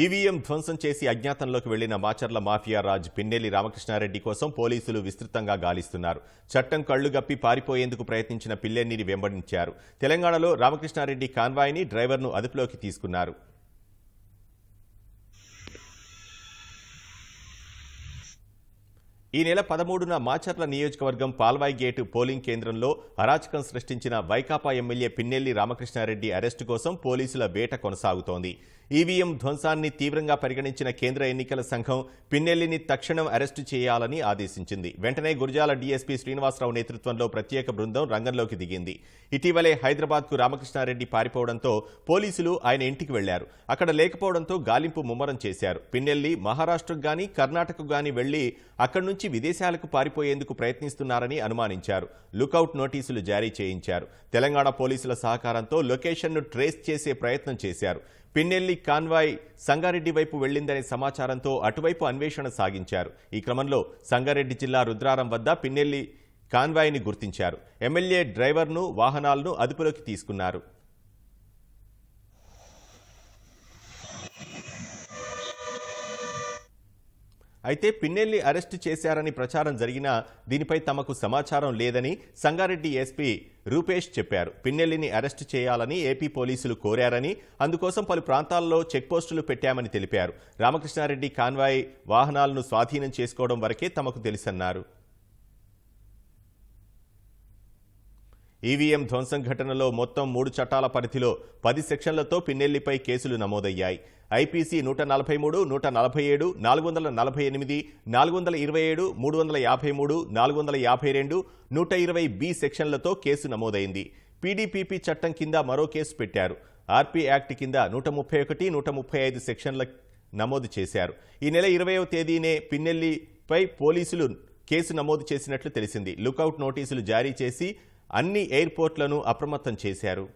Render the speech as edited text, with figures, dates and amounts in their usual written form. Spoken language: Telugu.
ఈవీఎం ధ్వంసం చేసి అజ్ఞాతంలోకి వెళ్లిన మాచర్ల మాఫియా రాజ్ పిన్నెల్లి రామకృష్ణారెడ్డి కోసం పోలీసులు విస్తృతంగా గాలిస్తున్నారు. చట్టం కళ్లుగప్పి పారిపోయేందుకు ప్రయత్నించిన పిన్నెల్లిని వెంబడించారు. తెలంగాణలో రామకృష్ణారెడ్డి కాన్వాయ్ని డ్రైవర్ను అదుపులోకి తీసుకున్నారు. ఈ నెల 13న మాచర్ల నియోజకవర్గం పాల్వాయి గేటు పోలింగ్ కేంద్రంలో అరాచకం సృష్టించిన వైకాపా ఎమ్మెల్యే పిన్నెల్లి రామకృష్ణారెడ్డి అరెస్టు కోసం పోలీసుల వేట కొనసాగుతోంది. ఈవీఎం ధ్వంసాన్ని తీవ్రంగా పరిగణించిన కేంద్ర ఎన్నికల సంఘం పిన్నెల్లిని తక్షణం అరెస్టు చేయాలని ఆదేశించింది. వెంటనే గురజాల డీఎస్పీ శ్రీనివాసరావు నేతృత్వంలో ప్రత్యేక బృందం రంగంలోకి దిగింది. ఇటీవలే హైదరాబాద్కు రామకృష్ణారెడ్డి పారిపోవడంతో పోలీసులు ఆయన ఇంటికి వెళ్లారు. అక్కడ లేకపోవడంతో గాలింపు ముమ్మరం చేశారు. పిన్నెల్లి మహారాష్ట్రకు గానీ కర్ణాటకకు గానీ వెళ్లి అక్కడి నుంచి విదేశాలకు పారిపోయేందుకు ప్రయత్నిస్తున్నారని అనుమానించారు. లుకౌట్ నోటీసులు జారీ చేయించారు. తెలంగాణ పోలీసుల సహకారంతో లొకేషన్ను ట్రేస్ చేసే ప్రయత్నం చేశారు. పిన్నెల్లి కాన్వాయ్ సంగారెడ్డి వైపు వెళ్లిందనే సమాచారంతో అటువైపు అన్వేషణ సాగించారు. ఈ క్రమంలో సంగారెడ్డి జిల్లా రుద్రారం వద్ద పిన్నెల్లి కాన్వాయ్ని గుర్తించారు. ఎమ్మెల్యే డ్రైవర్ను వాహనాలను అదుపులోకి తీసుకున్నారు. అయితే పిన్నెల్లి అరెస్టు చేశారని ప్రచారం జరిగినా దీనిపై తమకు సమాచారం లేదని సంగారెడ్డి ఎస్పీ రూపేష్ చెప్పారు. పిన్నెల్లిని అరెస్టు చేయాలని ఏపీ పోలీసులు కోరారని, అందుకోసం పలు ప్రాంతాల్లో చెక్పోస్టులు పెట్టామని తెలిపారు. రామకృష్ణారెడ్డి కాన్వాయ్ వాహనాలను స్వాధీనం చేసుకోవడం వరకే తమకు తెలుసన్నారు. ఈవీఎం ధ్వంసం ఘటనలో మొత్తం 3 చట్టాల పరిధిలో 10 సెక్షన్లతో పిన్నెల్లిపై కేసులు నమోదయ్యాయి. ఐపీసీ 143, 147, 448, 427, 353, 452, 120B సెక్షన్లతో కేసు నమోదైంది. పీడీపీపీ చట్టం కింద మరో కేసు పెట్టారు. ఆర్పీ యాక్ట్ కింద 131, 135 సెక్షన్ల నమోదు చేశారు. ఈ నెల 20వ తేదీనే పిన్నెల్లిపై పోలీసులు కేసు నమోదు చేసినట్లు తెలిసింది. లుకౌట్ నోటీసులు జారీ చేసి అన్ని ఎయిర్పోర్ట్లను అప్రమత్తం చేశారు.